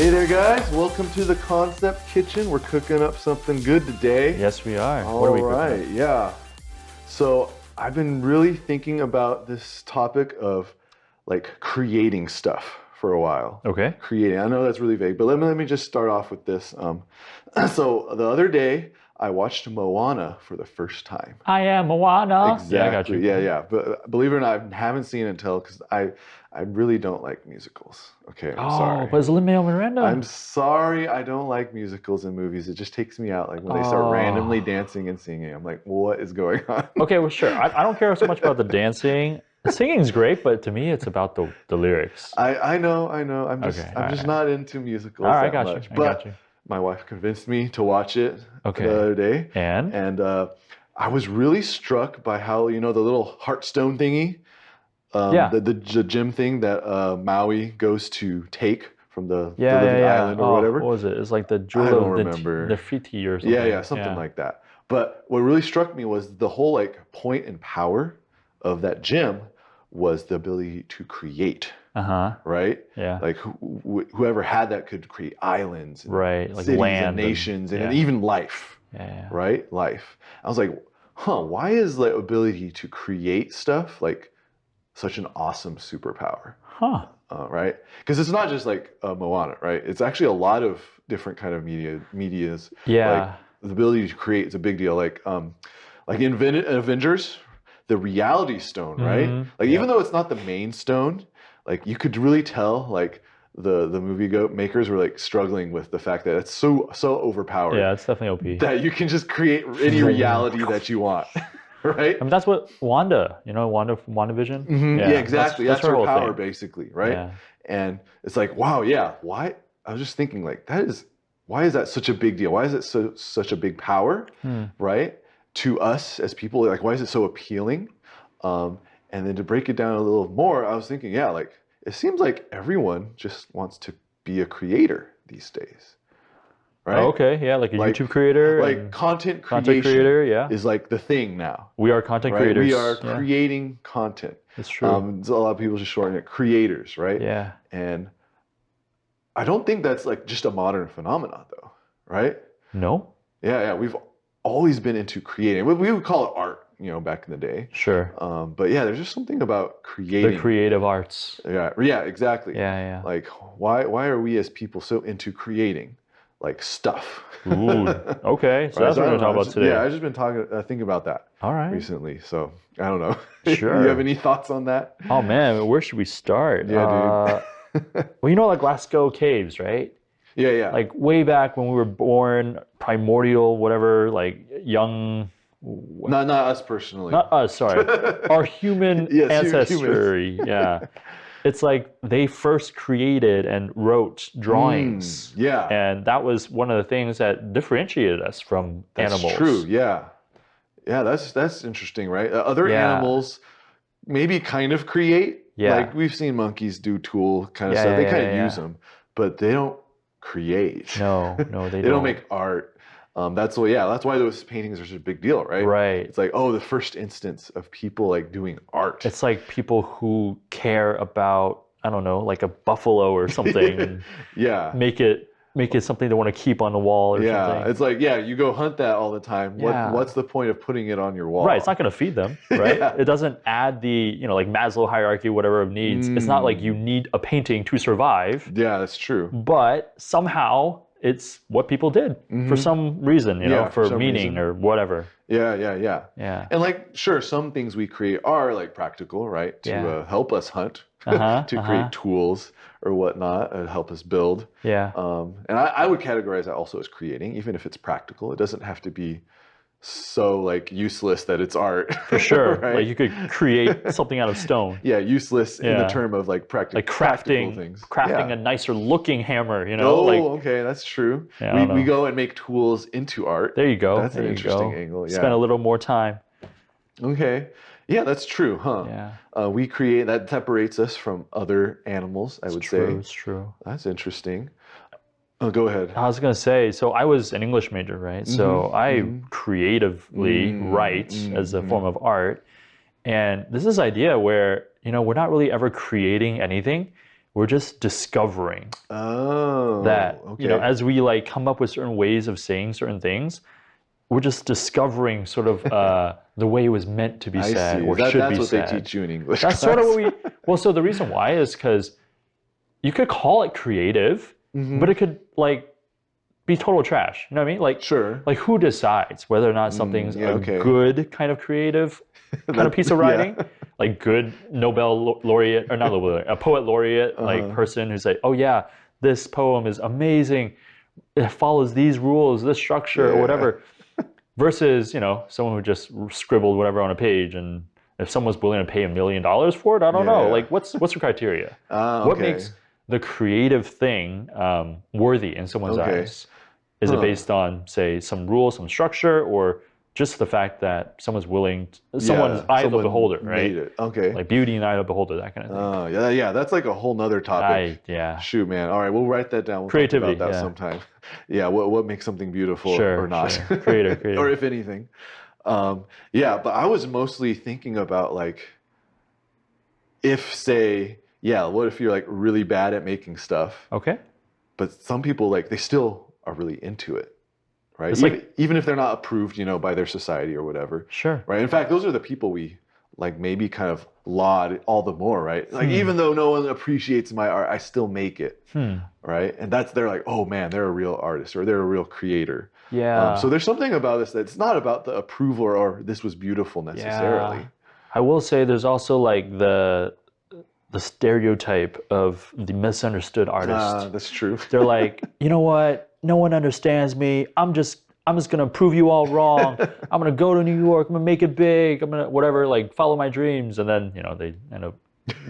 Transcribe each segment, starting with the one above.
Hey there, guys. Welcome to the Concept Kitchen. We're cooking up something good today. Yes, we are. All right, yeah. So I've been really thinking about this topic of like creating stuff for a while. Okay. Creating. I know that's really vague, but let me just start off with this. So the other day, I watched Moana for the first time. I am Moana. Exactly. Yeah, I got you. Yeah. But believe it or not, I haven't seen it until because I really don't like musicals. Okay, I'm sorry. But it's Lin-Manuel Miranda. I'm sorry, I don't like musicals and movies. It just takes me out. Like when they start randomly dancing and singing, I'm like, what is going on? Okay, well, sure. I don't care so much about the dancing. The singing's great, but to me, it's about the lyrics. I know. I'm just not into musicals I that got much. you. I But got you. my wife convinced me to watch it the Okay. other day. And I was really struck by how, the little Heartstone thingy, Yeah. the gym thing that Maui goes to take from the living yeah. island or whatever. What was it? It's like the I jewel don't of remember. the Nefriti or something. Yeah, something like that. But what really struck me was the whole point and power of that gym was the ability to create. Right? Yeah. Like whoever had that could create islands, and Right, like cities land and nations, and yeah. even life. Yeah. Right? Life. I was like, why is the ability to create stuff like such an awesome superpower? Right? Because it's not just like Moana, right? It's actually a lot of different kind of medias. Yeah. Like the ability to create is a big deal. Like in Avengers, the Reality Stone, right? Like even though it's not the main stone, like you could really tell like the movie makers were like struggling with the fact that it's so overpowered. Yeah, it's definitely OP. That you can just create any reality that you want. Right? I mean, that's what Wanda, WandaVision? Yeah, exactly. That's her whole power, thing. basically, right? Yeah. And it's like, wow, yeah. Why? I was just thinking, like, why is that such a big deal? Why is it such a big power, right? To us as people, like, why is it so appealing? And then to break it down a little more, I was thinking, yeah, like, it seems like everyone just wants to be a creator these days. Right? Oh, okay, yeah, like a YouTube creator. Like content creator, is like the thing now. We are content right? creators. We are creating content. That's true. A lot of people just shorten it creators, right? Yeah. And I don't think that's like just a modern phenomenon though, right? No? Yeah. We've always been into creating. We would call it art, back in the day. Sure. But yeah, there's just something about creating. The creative arts. Yeah, exactly. Yeah. Like why are we as people so into creating? Like stuff. Ooh, okay. So that's what we're going to talk about today. Yeah, I've just been thinking about that recently. So I don't know. Sure. You have any thoughts on that? Oh man, where should we start? Yeah, dude. Well, like Lascaux Caves, right? Yeah. Like way back when we were born, primordial, whatever, like young. Not us personally. Not us, sorry. Our human ancestry. Yeah. It's like they first created and wrote drawings. Yeah. And that was one of the things that differentiated us from animals. That's true, yeah. Yeah, that's interesting, right? Other animals maybe kind of create. Yeah. Like we've seen monkeys do tool kind of stuff. They kind of use them, but they don't create. No, they don't. They don't make art. That's why those paintings are such a big deal, right? Right. It's like, the first instance of people like doing art. It's like people who care about, I don't know, like a buffalo or something. Yeah. Make it something they want to keep on the wall or something. Yeah. It's like, you go hunt that all the time. What's the point of putting it on your wall? Right. It's not going to feed them, right? It doesn't add the, like Maslow hierarchy, whatever of needs. It's not like you need a painting to survive. Yeah, that's true. But somehow it's what people did for some reason, for meaning or whatever. Yeah. And like, sure, some things we create are like practical, right? To help us hunt, to create tools or whatnot, help us build. Yeah. And I would categorize that also as creating, even if it's practical. It doesn't have to be so like useless that it's art. For sure. Right? Like you could create something out of stone. Yeah, useless in the term of like practical things. Crafting a nicer looking hammer, okay, that's true. Yeah, we go and make tools into art. There you go. That's an interesting angle. Yeah. Spend a little more time. Okay. Yeah, that's true, huh? Yeah. We create, that separates us from other animals, I would say. It's true. That's interesting. Oh, go ahead. I was going to say, so I was an English major, right? So I creatively write as a form of art. And this is this idea where, we're not really ever creating anything. we're just discovering Oh, that, okay. as we like come up with certain ways of saying certain things, we're just discovering sort of the way it was meant to be I said see. or should That's be what said. they teach you in English That's class. sort of what well, so the reason why is because you could call it creative, but it could like be total trash. You know what I mean? Like, Sure. like who decides whether or not something's a good kind of creative kind of piece of writing? Yeah. Like good Nobel laureate, or not Nobel laureate, a poet laureate, like person who's like, oh yeah, this poem is amazing. It follows these rules, this structure, or whatever. Versus, someone who just scribbled whatever on a page, and if someone's willing to pay $1 million for it, I don't know. Like, what's the criteria? What makes the creative thing worthy in someone's eyes? Is it based on, say, some rules, some structure, or just the fact that someone's willing, someone's eye of the beholder, right? Made it. Okay. Like beauty and eye of the beholder, that kind of thing. Yeah, that's like a whole nother topic. Yeah. Shoot, man. All right, we'll write that down. We'll Creativity, talk about that sometime. Yeah, what makes something beautiful or not. Sure. Creative. Or if anything. Yeah, but I was mostly thinking about like, if say, what if you're like really bad at making stuff? Okay. But some people like, they still are really into it. Right. It's even if they're not approved, by their society or whatever. Sure. Right. In fact, those are the people we like maybe kind of laud all the more. Right. Like even though no one appreciates my art, I still make it. Right. And they're like, oh man, they're a real artist or they're a real creator. Yeah. So there's something about this that's not about the approval or this was beautiful necessarily. Yeah. I will say there's also like the stereotype of the misunderstood artist. That's true. They're like, you know what? No one understands me. I'm just gonna prove you all wrong. I'm gonna go to New York. I'm gonna make it big. I'm gonna whatever, like follow my dreams. And then they end up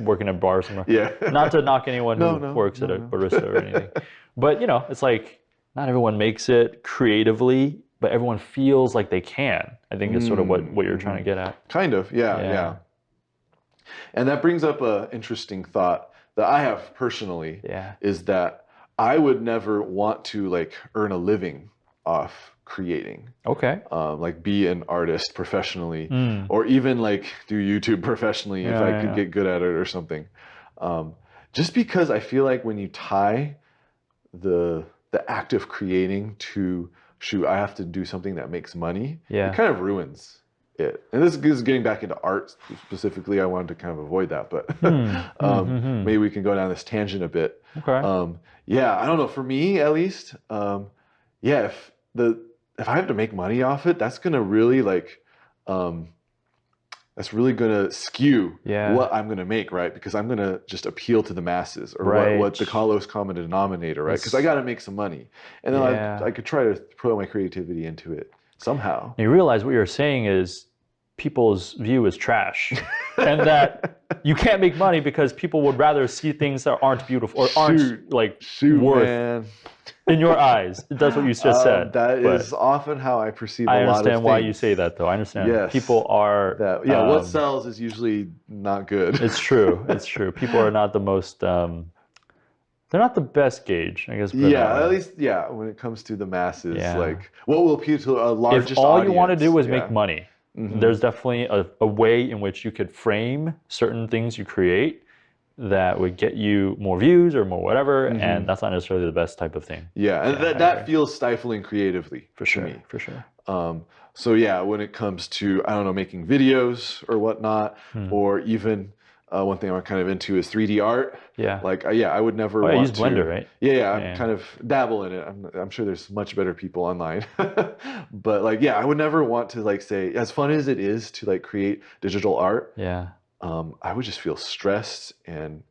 working at a bar somewhere. Yeah. Not to knock anyone who works at a barista or anything, but it's like not everyone makes it creatively, but everyone feels like they can. I think is sort of what you're trying to get at. Kind of, yeah. And that brings up an interesting thought that I have personally. Is that I would never want to like earn a living off creating. Okay. Like be an artist professionally, or even like do YouTube professionally if I could get good at it or something. Just because I feel like when you tie the act of creating to I have to do something that makes money, it kind of ruins it. And this is getting back into art specifically. I wanted to kind of avoid that, but maybe we can go down this tangent a bit. Okay. Yeah, I don't know. For me, at least, if I have to make money off it, that's gonna really that's really gonna skew what I'm gonna make, right? Because I'm gonna just appeal to the masses, or what the lowest common denominator, right? Because I got to make some money, and then I could try to put my creativity into it somehow. And you realize what you're saying is people's view is trash, and that you can't make money because people would rather see things that aren't beautiful or aren't worth. Man. In your eyes, that's what you just said. That is often how I perceive a lot of things. I understand why you say that, though. I understand. Yes. People are... what sells is usually not good. It's true. It's true. People are not the most... they're not the best gauge, I guess. At least, when it comes to the masses, like, what will appeal to a largest audience? If all audience, you want to do was make money, there's definitely a way in which you could frame certain things you create that would get you more views or more whatever, and that's not necessarily the best type of thing. And that feels stifling creatively to me. For sure. So when it comes to, I don't know, making videos or whatnot, or even one thing I'm kind of into is 3D art. I would never want to. Use Blender, right? I kind of dabble in it. I'm sure there's much better people online. But I would never want to say, as fun as it is to create digital art. I would just feel stressed, and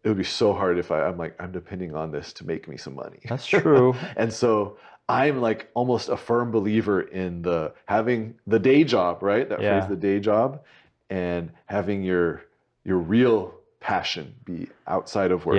it would be so hard if I'm depending on this to make me some money. That's true. And so I'm almost a firm believer in having the day job, right? That phrase, the day job, and having your real passion be outside of work.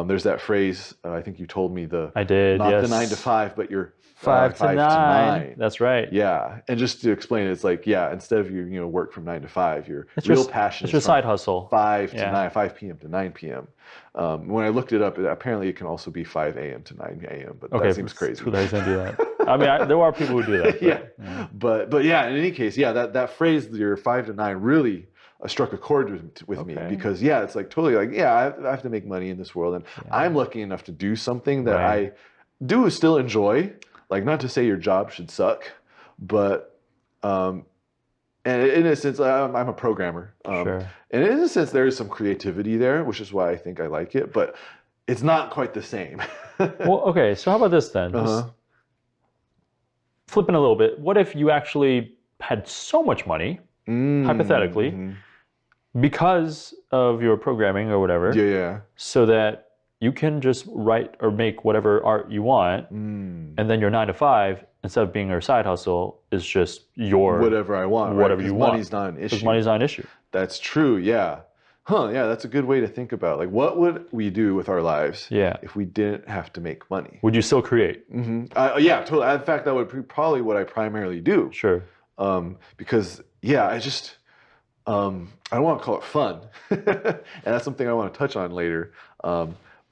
There's that phrase, I think you told me I did, not the 9 to 5, but your 5 to 9. That's right. And just to explain it, it's instead of you work from 9 to 5, your real passion is your side hustle. 5 to 9, 5 p.m. to 9 p.m. When I looked it up, apparently it can also be 5 a.m. to 9 a.m. But that seems crazy. Who doesn't do that? I mean, there are people who do that. But in any case, that phrase, your 5 to 9, really struck a chord with me Okay. because yeah, it's like totally like yeah, I have to make money in this world, and I'm lucky enough to do something that Right. I do still enjoy. Like not to say your job should suck, but and in a sense, I'm a programmer. Sure. And in a sense, there is some creativity there, which is why I think I like it. But it's not quite the same. Well, okay. So how about this then? Just flipping a little bit. What if you actually had so much money, hypothetically, because of your programming or whatever, Yeah. so that you can just write or make whatever art you want, and then your 9 to 5, instead of being your side hustle, is just your Whatever I want. whatever right? you want. Money's not an issue. Because money's not an issue. That's true. Yeah. Huh. Yeah. That's a good way to think about. Like, what would we do with our lives? Yeah. If we didn't have to make money? Would you still create? Yeah. Totally. In fact, that would be probably what I primarily do. Sure. Because yeah, I just I don't want to call it fun, and that's something I want to touch on later.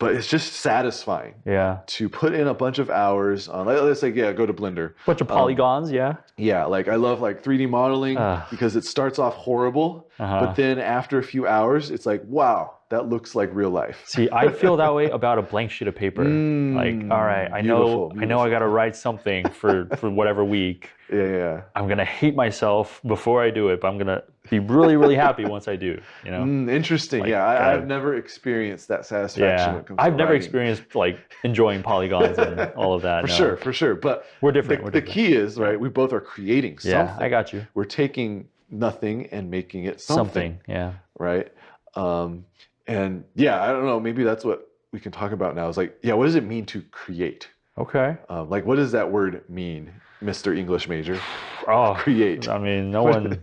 But it's just satisfying. Yeah. To put in a bunch of hours on, let's say, yeah, go to Blender. Bunch of polygons, yeah. Yeah, like I love like 3D modeling because it starts off horrible, but then after a few hours, it's like, wow, that looks like real life. See, I feel that way about a blank sheet of paper. Like, all right, I know I got to write something for whatever week. Yeah. I'm gonna hate myself before I do it, but I'm gonna be really, really happy once I do. You know. Interesting. Like, yeah, I've never experienced that satisfaction. Yeah, When it comes to I've never writing. experienced like enjoying polygons and all of that. For sure. But we're different. The key is right. We both are creating something. Yeah, I got you. We're taking nothing and making it something. Yeah. Right. And yeah, I don't know. Maybe that's what we can talk about now. Is like, yeah, what does it mean to create? Okay. Like, what does that word mean, Mr. English major? Oh, create. I mean, no one.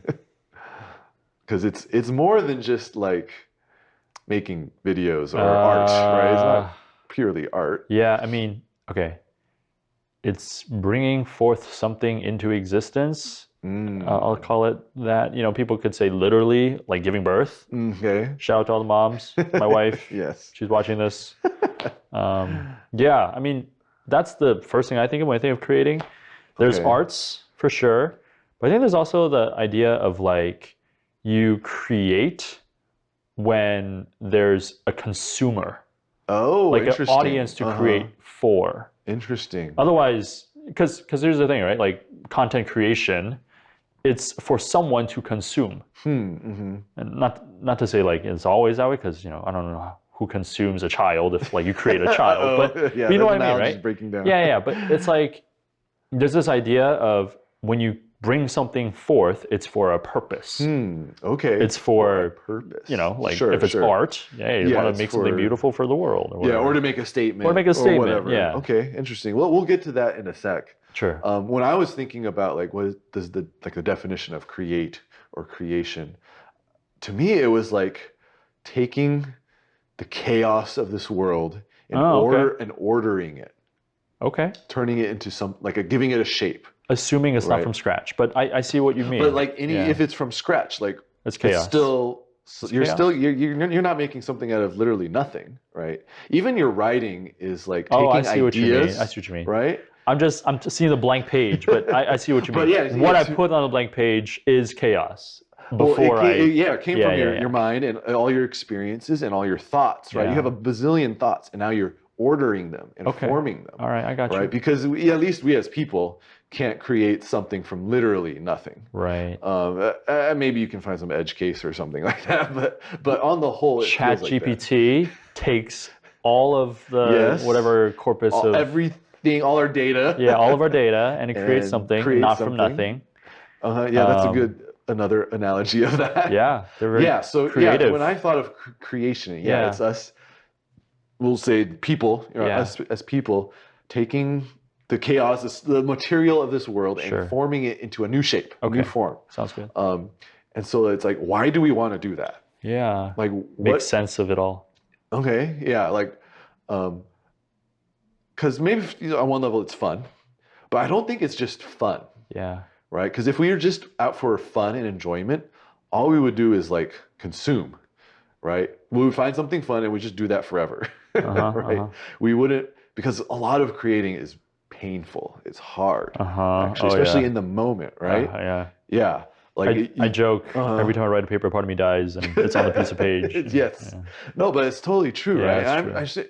Because it's more than just like making videos or art, right? It's not purely art. Yeah, I mean, okay. It's bringing forth something into existence. I'll call it that. You know, people could say literally, like giving birth. Okay. Shout out to all the moms. My wife. Yes. She's watching this. Yeah, I mean, that's the first thing I think of when I think of creating. There's arts for sure, but I think there's also the idea of like you create when there's a consumer. Oh, like interesting. An audience to create for. Interesting. Otherwise, because here's the thing, right? Like content creation, it's for someone to consume. And not to say like it's always that way, because I don't know who consumes a child if like you create a child, but you know what I mean, right? Breaking down. Yeah, but it's like there's this idea of when you bring something forth, it's for a purpose. Okay. It's for a purpose. Like if it's art, you want to make something beautiful for the world. Or whatever. Yeah, or to make a statement. Or make a statement. Whatever. Yeah. Okay, interesting. Well, we'll get to that in a sec. Sure. When I was thinking about like what does the definition of create or creation, to me it was like taking the chaos of this world and ordering it. Okay. Turning it into giving it a shape. Assuming it's not from scratch, but I see what you mean. But like if it's from scratch, like it's chaos. You're not making something out of literally nothing, right? Even your writing is like taking I see ideas. What you mean. I see what you mean. Right? I'm just seeing the blank page, but I see what you mean. But what I put on the blank page is chaos. It came from your mind and all your experiences and all your thoughts, right? Yeah. You have a bazillion thoughts, and now you're ordering them and forming them. All right, I got you. Right? Because at least we as people can't create something from literally nothing. Right. Maybe you can find some edge case or something like that, but on the whole, ChatGPT takes all of the whatever corpus of everything, all our data. Yeah, all of our data, and it creates something, from nothing. Yeah, that's another analogy of that. Yeah, they're very creative. Yeah, when I thought of creation, it's us. We'll say people, us as people, taking the chaos, the material of this world, and forming it into a new shape, a new form. Sounds good. And so it's like, why do we want to do that? Yeah. Like, make sense of it all. Okay. Yeah. Like, because maybe on one level it's fun, but I don't think it's just fun. Yeah. Right. Because if we were just out for fun and enjoyment, all we would do is like consume. Right. We would find something fun and we just do that forever. Right. We wouldn't, because a lot of creating is painful. It's hard, actually, especially in the moment, right? Yeah. Yeah. Like I joke every time I write a paper, part of me dies, and it's on the piece of page. yes. Yeah. No, but it's totally true, Yeah, right? it's And true. I say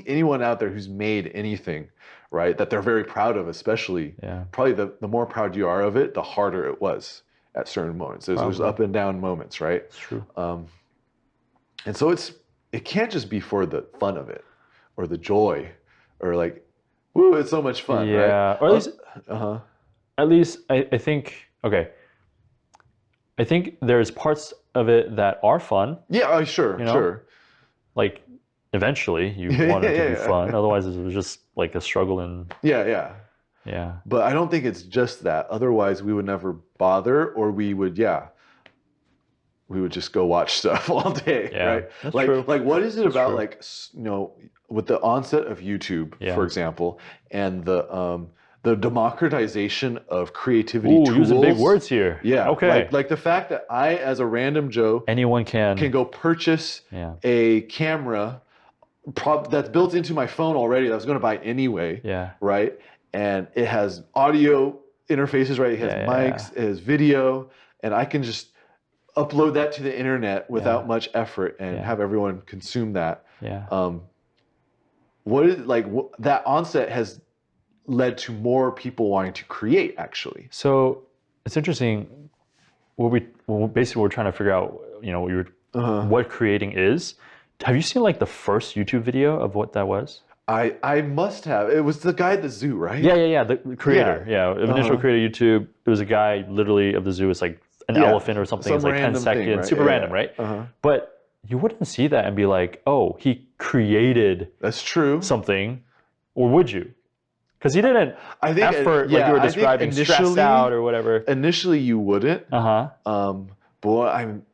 anyone out there who's made anything, right, that they're very proud of, especially, Yeah. probably the more proud you are of it, the harder it was at certain moments. There's up and down moments, right? It's true. And so it can't just be for the fun of it or the joy or like, woo, it's so much fun, right? Yeah, or at least I think, okay, I think there's parts of it that are fun. Yeah, sure, You know? sure. Like, eventually you want it to be fun. Otherwise, it was just like a struggle and Yeah. But I don't think it's just that. Otherwise, we would never bother, or we would just go watch stuff all day, Yeah, right? that's like, true. like what is it about, true. like, with the onset of YouTube, for example, and the democratization of creativity tools. Using big words here. Yeah. Okay. Like the fact that I, as a random Joe, anyone can go purchase a camera that's built into my phone already that I was going to buy anyway. Yeah. Right. And it has audio interfaces, right? It has mics, it has video, and I can just upload that to the internet without much effort and have everyone consume that. Yeah. That onset has led to more people wanting to create, actually. So it's interesting. Basically we're trying to figure out, what creating is. Have you seen like the first YouTube video of what that was? I must have. It was the guy at the zoo, right? Yeah. The creator. Yeah. Initial creator of YouTube. It was a guy literally of the zoo. It's like an elephant or something. It's like 10 seconds. Thing, right? Super random, right? But you wouldn't see that and be like, oh, he created That's true. something. Or would you? Because he didn't like you were describing, stressed out or whatever. Initially you wouldn't. But what I'm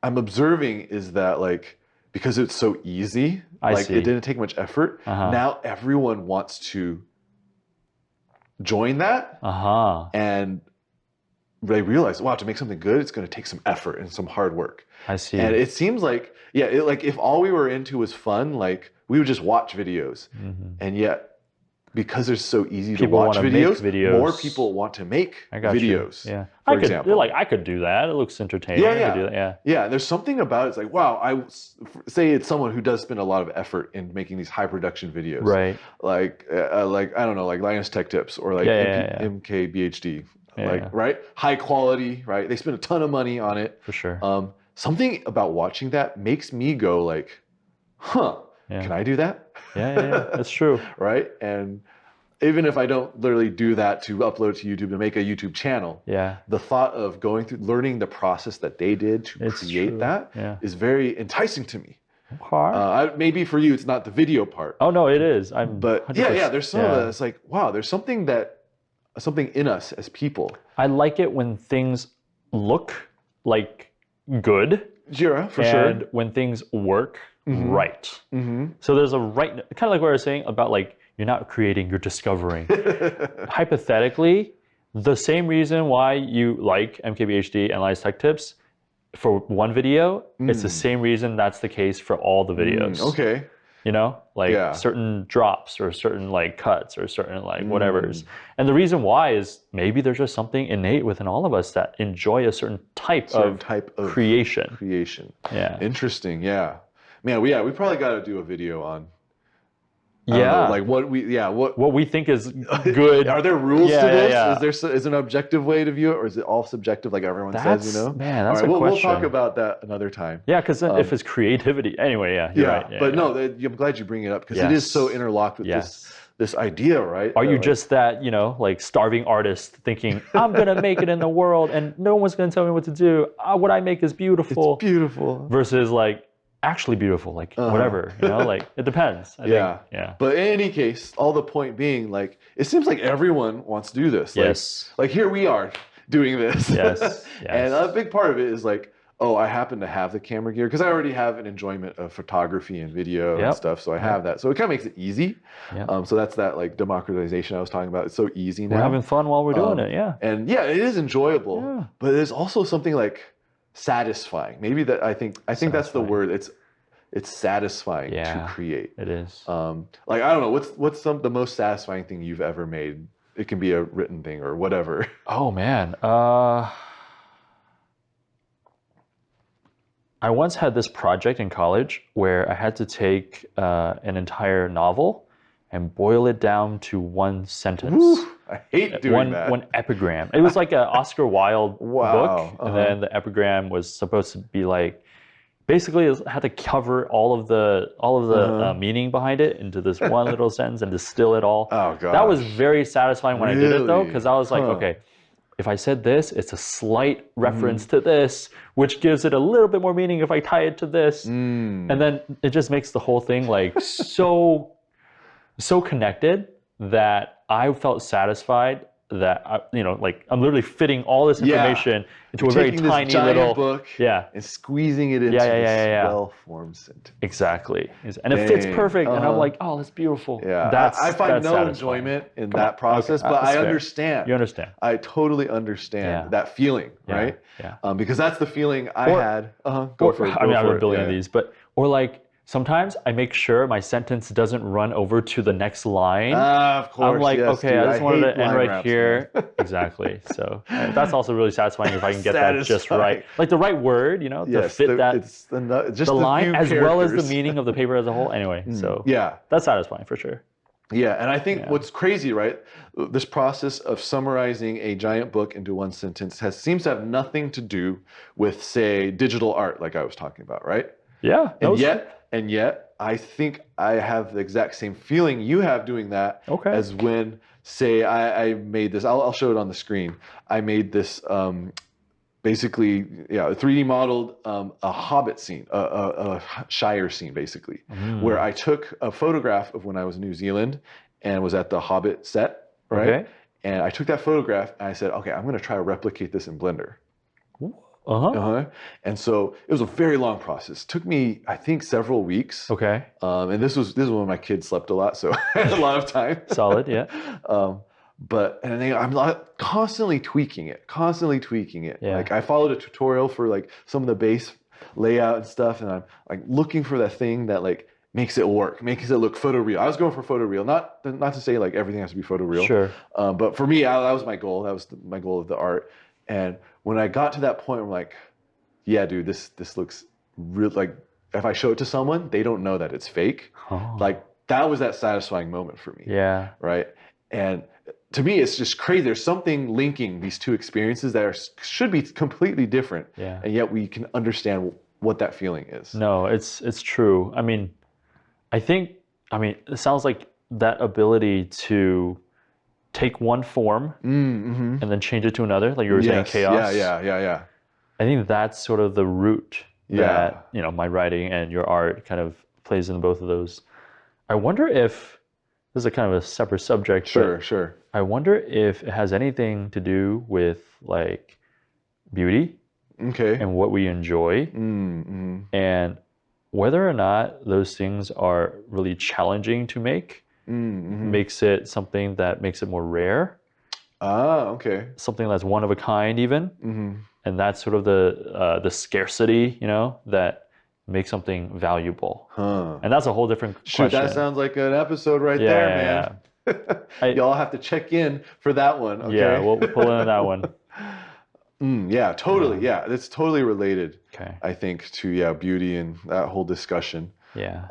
observing is that, like, because it's so easy, it didn't take much effort. Now everyone wants to join that, and they realize, wow, to make something good, it's going to take some effort and some hard work. I see. And it seems like, if all we were into was fun, like, we would just watch videos, and yet, because they're so easy to watch videos, more people want to make videos. Yeah, for example. I could do that. It looks entertaining. I could do that. Yeah. There's something about it. It's like, wow. I say it's someone who does spend a lot of effort in making these high production videos, right? Like I don't know, like Linus Tech Tips or like MKBHD, right? High quality, right? They spend a ton of money on it for sure. Something about watching that makes me go like, huh? Can I do that? Yeah, that's true. Right? And even if I don't literally do that to upload to YouTube and make a YouTube channel, the thought of going through, learning the process that they did to create that is very enticing to me. Maybe for you, it's not the video part. Oh no, it is. But there's some of that. It's like, wow, there's something in us as people. I like it when things look like good. Yeah, for sure. And when things work right. So there's a right, kind of like what I was saying about, like, you're not creating, you're discovering. Hypothetically, the same reason why you like MKBHD and Linus Tech Tips for one video, it's the same reason that's the case for all the videos. Okay. Certain drops or certain like cuts or certain like whatevers. And the reason why is maybe there's just something innate within all of us that enjoy a certain type of creation. Yeah. Interesting. Yeah. Man, we probably got to do a video on what we think is good. Are there rules to this? Is there an objective way to view it, or is it all subjective like everyone says, Man, that's a question. We'll talk about that another time. Yeah, because if it's creativity, anyway, you're right. Yeah, but I'm glad you bring it up because it is so interlocked with this idea, right? Are you just that, like starving artist thinking, I'm going to make it in the world and no one's going to tell me what to do. What I make is beautiful. It's beautiful. Versus like, actually beautiful, like whatever, like it depends. I think. But in any case, all the point being, like, it seems like everyone wants to do this. Like here we are doing this. Yes. And a big part of it is like, oh, I happen to have the camera gear because I already have an enjoyment of photography and video and stuff. So I have that. So it kind of makes it easy. So that's that like democratization I was talking about. It's so easy now. We're having fun while we're doing it. Yeah. And it is enjoyable. Yeah. But there's also something like satisfying. Maybe that I think that's the word. It's satisfying to create. It is. Like, I don't know, what's the most satisfying thing you've ever made? It can be a written thing or whatever. Oh man. I once had this project in college where I had to take an entire novel and boil it down to one sentence. Woo, I hate doing that. One epigram. It was like an Oscar Wilde book, and then the epigram was supposed to be like, basically it had to cover all of the meaning behind it into this one little sentence and distill it all. Oh god. That was very satisfying when I did it though, Really? because I was like, okay, if I said this, it's a slight reference to this, which gives it a little bit more meaning if I tie it to this. And then it just makes the whole thing like so connected that I felt satisfied that like I'm literally fitting all this information into a very tiny this giant little book yeah, and squeezing it into this well-formed sentence. exactly. And it fits perfect. And I'm like, oh, that's beautiful. Yeah, I that's find no satisfying. enjoyment in that process, Okay, but that's I fair. understand. You understand. I totally understand that feeling, right? Yeah. Because that's the feeling I had. Go for it. I mean, I have a billion Yeah. of these, or like sometimes I make sure my sentence doesn't run over to the next line. Of course. I'm like, yes, okay, dude. I just wanted hate to end line right wraps, here. man. Exactly. So that's also really satisfying if I can get that just right. Like the right word, to Yes, fit that it's just the line few as well as the characters. meaning of the paper as a whole. Anyway, so Yeah. that's satisfying for sure. Yeah, and I think what's crazy, right? This process of summarizing a giant book into one sentence seems to have nothing to do with, say, digital art, like I was talking about, right? Yeah. And yet, I think I have the exact same feeling you have doing that as when, say, I made this. I'll show it on the screen. I made this basically, 3D modeled a hobbit scene, a Shire scene, basically, where I took a photograph of when I was in New Zealand and was at the Hobbit set, right? Okay. And I took that photograph and I said, okay, I'm going to try to replicate this in Blender. And so it was a very long process. It took me, I think, several weeks. Okay. And this was when my kids slept a lot, so I had a lot of time. Solid, yeah. And then I'm constantly tweaking it. Yeah. Like I followed a tutorial for like some of the base layout and stuff, and I'm like looking for that thing that like makes it work, makes it look photoreal. I was going for photoreal, not to say like everything has to be photoreal. Sure. But for me, that was my goal. That was my goal of the art. And when I got to that point, I'm like, yeah, dude, this looks real. Like if I show it to someone, they don't know that it's fake. Like that was that satisfying moment for me. Yeah. Right. And to me, it's just crazy. There's something linking these two experiences that should be completely different. Yeah. And yet we can understand what that feeling is. No, it's true. I mean, it sounds like that ability to take one form and then change it to another, like you were saying, chaos. Yeah. I think that's sort of the root that my writing and your art kind of plays in both of those. I wonder if this is a kind of a separate subject. Sure. I wonder if it has anything to do with like beauty, and what we enjoy, and whether or not those things are really challenging to make. Makes it something that makes it more rare. Something that's one of a kind even. And that's sort of the scarcity, that makes something valuable. And that's a whole different question. That sounds like an episode right there, man. Y'all have to check in for that one, okay? Yeah, we'll pull in that one. Yeah, totally. Yeah, it's totally related, Okay. I think, to beauty and that whole discussion. Yeah.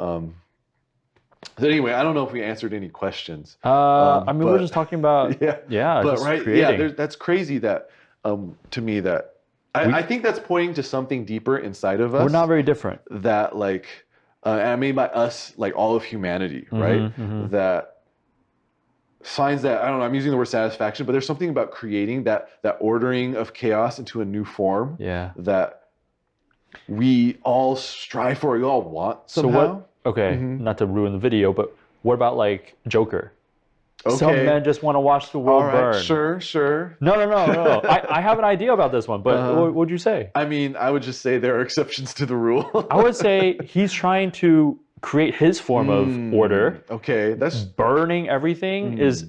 So anyway, I don't know if we answered any questions. We're just talking about but just right, creating. that's crazy that to me that I think that's pointing to something deeper inside of us. We're not very different. That like, and I mean by us, like all of humanity, right? That finds that, I don't know, I'm using the word satisfaction, but there's something about creating that ordering of chaos into a new form that we all strive for, we all want somehow. Not to ruin the video, but what about like Joker? Okay. Some men just want to watch the world burn. Sure. No. I have an idea about this one, but what would you say? I mean, I would just say there are exceptions to the rule. I would say he's trying to create his form of order. Okay, that's burning everything is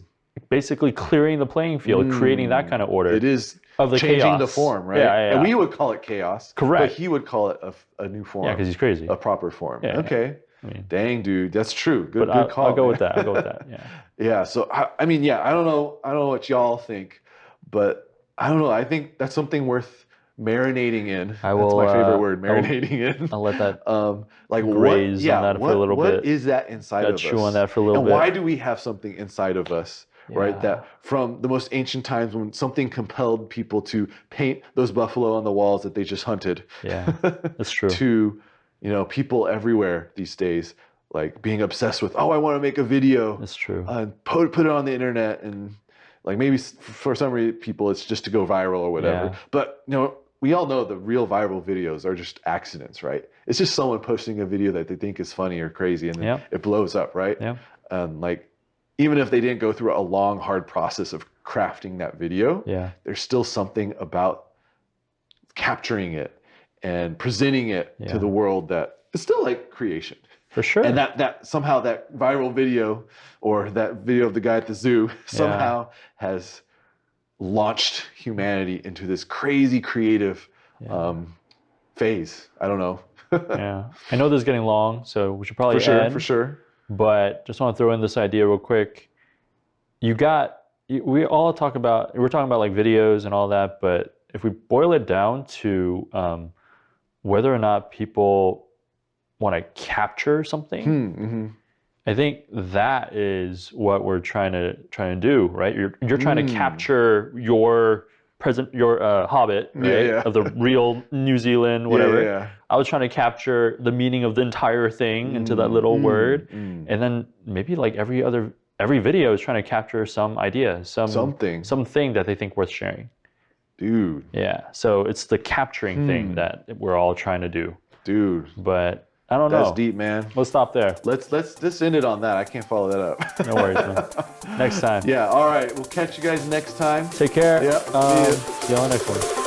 basically clearing the playing field, creating that kind of order. It is of the changing chaos. the form, right? Yeah. And we would call it chaos. Correct. But he would call it a new form. Yeah, because he's crazy. A proper form. Yeah, okay. Dang, dude, that's true. Good call. I'll go with that. Yeah. Yeah. So I mean, I don't know what y'all think, but I don't know. I think that's something worth marinating in. I will, That's my favorite word, marinating in. I'll let that like graze on that for a little bit. What is that inside of us? Chew on that for a little and bit. why do we have something inside of us, right? Yeah. That from the most ancient times when something compelled people to paint those buffalo on the walls that they just hunted. Yeah, that's true. To, people everywhere these days, like being obsessed with, I want to make a video. That's true. And put it on the internet, and like maybe for some people it's just to go viral or whatever. Yeah. But we all know the real viral videos are just accidents, right? It's just someone posting a video that they think is funny or crazy, and then it blows up, right? Yeah. Like even if they didn't go through a long, hard process of crafting that video, there's still something about capturing it and presenting it to the world that it's still like creation. For sure. And that somehow that viral video or that video of the guy at the zoo somehow has launched humanity into this crazy creative phase. I don't know. Yeah. I know this is getting long, so we should probably end. For sure. But just want to throw in this idea real quick. We're talking about like videos and all that, but if we boil it down to whether or not people want to capture something, I think that is what we're trying to do, right? You're trying to capture your hobbit, right? Of the real New Zealand, whatever. I was trying to capture the meaning of the entire thing into that little word, and then maybe like every video is trying to capture some idea, something that they think worth sharing. Dude. Yeah. So it's the capturing thing that we're all trying to do. Dude. But I don't know. That's deep, man. Let's stop there. Let's end it on that. I can't follow that up. No worries, man. Next time. Yeah. All right. We'll catch you guys next time. Take care. Yep. See you on the next one.